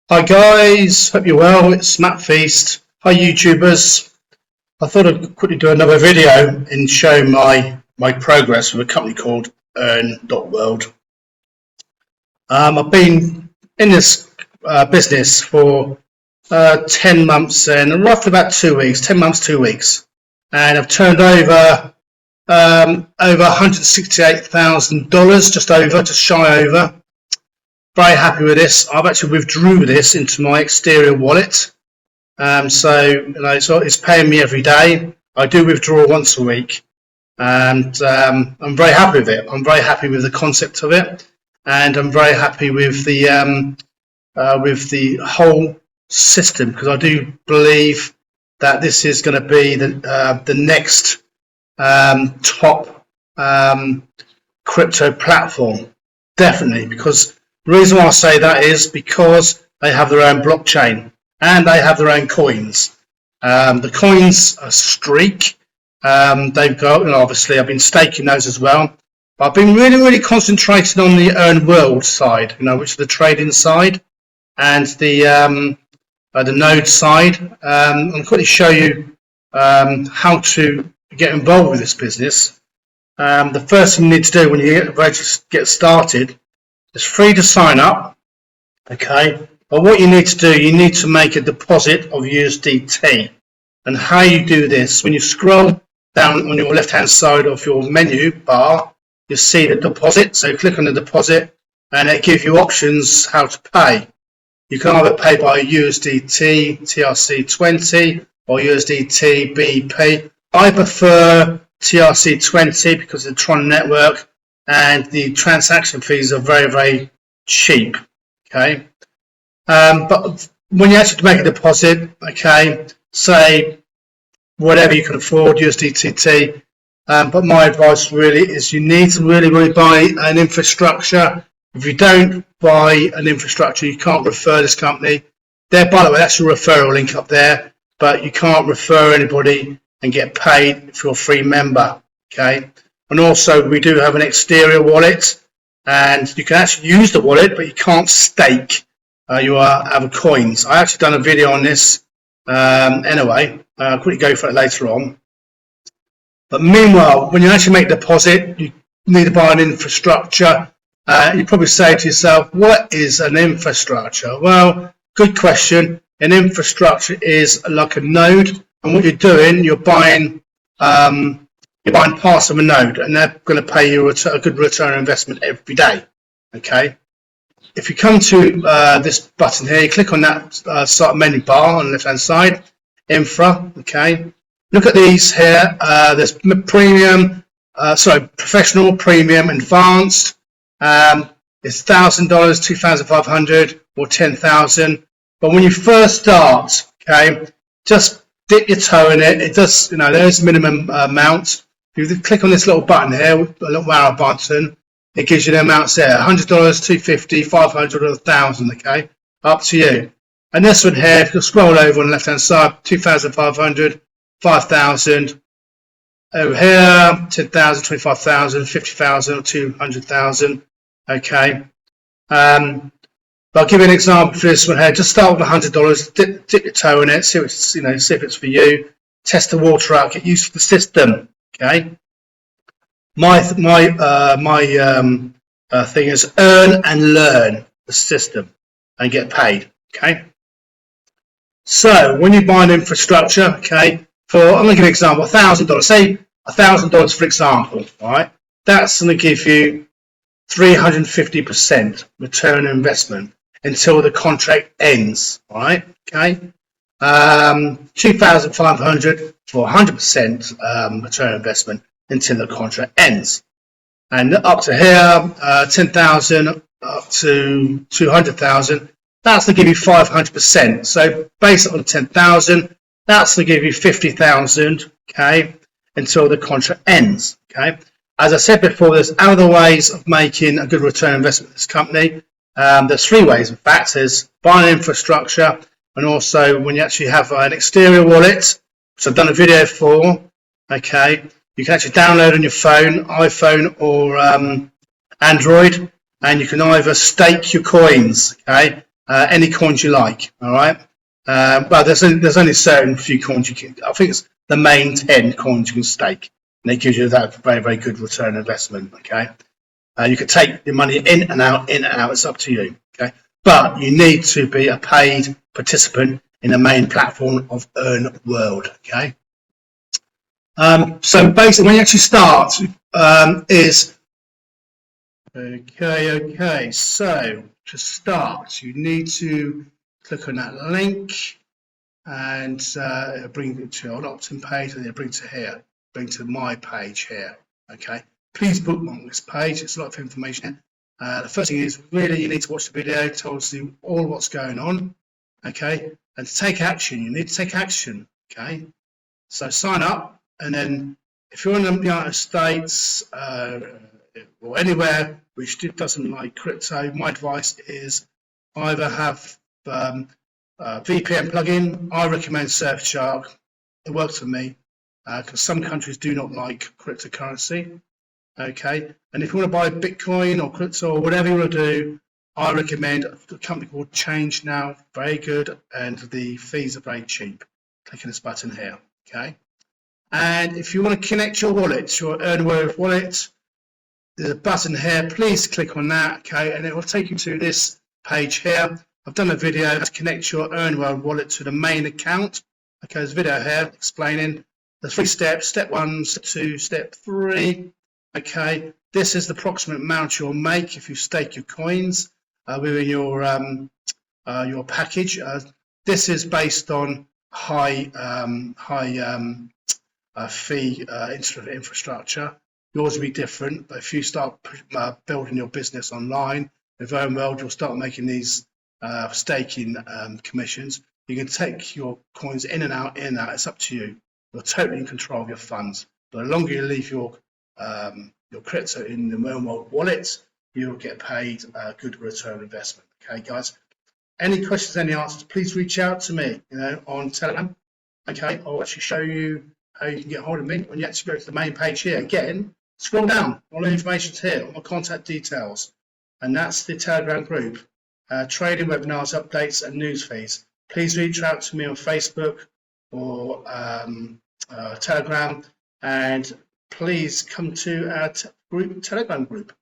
Hi guys, hope you're well. It's Matt Feast. Hi YouTubers. I thought I'd quickly do another video and show my progress with a company called Earn.world. I've been in this business for 10 months and roughly about 2 weeks, 10 months, 2 weeks. And I've turned over $168,000, just shy over. Very happy with this. I've actually withdrew this into my exterior wallet. So it's paying me every day. I do withdraw once a week, and I'm very happy with it. I'm very happy with the concept of it, and I'm very happy with the whole system, because I do believe that this is going to be the next top crypto platform, definitely. Because the reason why I say that is because they have their own blockchain and they have their own coins. The coins are Streak. They've got, obviously I've been staking those as well. But I've been really concentrating on the Earn.world side, which is the trading side and the node side. I'll quickly show you how to get involved with this business. The first thing you need to do when you get started, it's free to sign up, okay? But what you need to do, you need to make a deposit of USDT. And how you do this, when you scroll down on your left-hand side of your menu bar, you see the deposit. So click on the deposit, and it gives you options how to pay. You can either pay by USDT, TRC20, or USDT, BP. I prefer TRC20 because of the Tron network, and the transaction fees are very cheap, okay? But when you actually make a deposit, okay, say whatever you can afford, USDT, but my advice really is you need to really buy an infrastructure. If you don't buy an infrastructure, you can't refer this company. There, by the way, that's your referral link up there, but you can't refer anybody and get paid if you're a free member, okay? And also, we do have an exterior wallet, and you can actually use the wallet, but you can't stake your other coins. I actually done a video on this anyway. I'll quickly go for it later on. But meanwhile, when you actually make a deposit, you need to buy an infrastructure. You probably say to yourself, what is an infrastructure? Well, good question. An infrastructure is like a node, and what you're doing, you're buying parts of a node, and they're going to pay you a good return on investment every day, okay? If you come to this button here, you click on that menu bar on the left-hand side, infra, okay? Look at these here. There's premium, professional, premium, advanced. It's $1,000, $2,500, or $10,000. But when you first start, okay, just dip your toe in it. It does, there's minimum amount. If you click on this little button here, a little arrow button, it gives you the amounts there: $100, $250, $500, or $1,000. Okay, up to you. And this one here, if you scroll over on the left-hand side, $2,500, $5,000. Over here, $10,000, $25,000, $50,000, or $200,000. Okay. But I'll give you an example for this one here. Just start with $100. Dip your toe in it. See if it's for you. Test the water out. Get used to the system. Okay. My thing is earn and learn the system and get paid. Okay. So when you buy an infrastructure, okay, I'm going to give you an example. $1,000. Say $1,000 for example. All right. That's going to give you 350% return on investment until the contract ends. All right. Okay. 2,500 for 100% return on investment until the contract ends. And up to here, 10,000 up to 200,000, that's to give you 500%. So based on 10,000, that's to give you 50,000, okay, until the contract ends, okay. As I said before, there's other ways of making a good return on investment in this company. There's three ways, in fact. There's buying infrastructure, and also when you actually have an exterior wallet, which I've done a video for, okay, you can actually download on your phone, iPhone or Android, and you can either stake your coins, okay, any coins you like. All right. But there's only certain few coins you can. I think it's the main 10 coins you can stake, and it gives you that very, very good return on investment. Okay. You can take your money in and out, in and out. It's up to you. Okay. But you need to be a paid participant in the main platform of Earn.world. Okay. So basically, when you actually start, okay. So to start, you need to click on that link, and it'll bring you to your opt-in page, and it'll bring to here, bring to my page here. Okay. Please bookmark this page. It's a lot of information. The first thing is really you need to watch the video. It tells you all what's going on. Okay. And to take action, you need to take action. Okay. So sign up, and then if you're in the United States or anywhere which doesn't like crypto, my advice is either have VPN plugin. I recommend Surfshark. It works for me because some countries do not like cryptocurrency. Okay, and if you want to buy Bitcoin or crypto or whatever you want to do, I recommend a company called Change Now. Very good, and the fees are very cheap. Clicking this button here. Okay, and if you want to connect your wallet, your Earn.world wallet, there's a button here. Please click on that. Okay, and it will take you to this page here. I've done a video how to connect your Earn.world wallet to the main account. Okay, there's a video here explaining the 3 steps: step 1, step 2, step 3. Okay, this is the approximate amount you'll make if you stake your coins within your package. This is based on high fee infrastructure. Yours will be different, but if you start building your business online with Earn.world, you'll start making these staking commissions. You can take your coins in and out, It's up to you. You're totally in control of your funds. But the longer you leave your crypto in the Earn.world wallet, you'll get paid a good return on investment. Okay, guys. Any questions, any answers, please reach out to me, on Telegram. Okay, I'll actually show you how you can get hold of me when you actually go to the main page here. Again, scroll down, all the information's here, all my contact details, and that's the Telegram group. Trading webinars, updates, and news feeds. Please reach out to me on Facebook or Telegram, and please come to our Telegram group.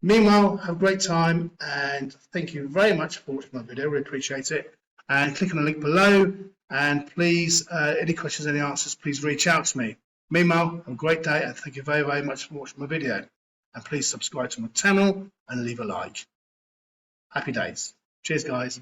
Meanwhile, have a great time, and thank you very much for watching my video. Really appreciate it. And click on the link below, and please, any questions, any answers, please reach out to me. Meanwhile, have a great day, and thank you very, very much for watching my video. And please subscribe to my channel and leave a like. Happy days. Cheers, guys.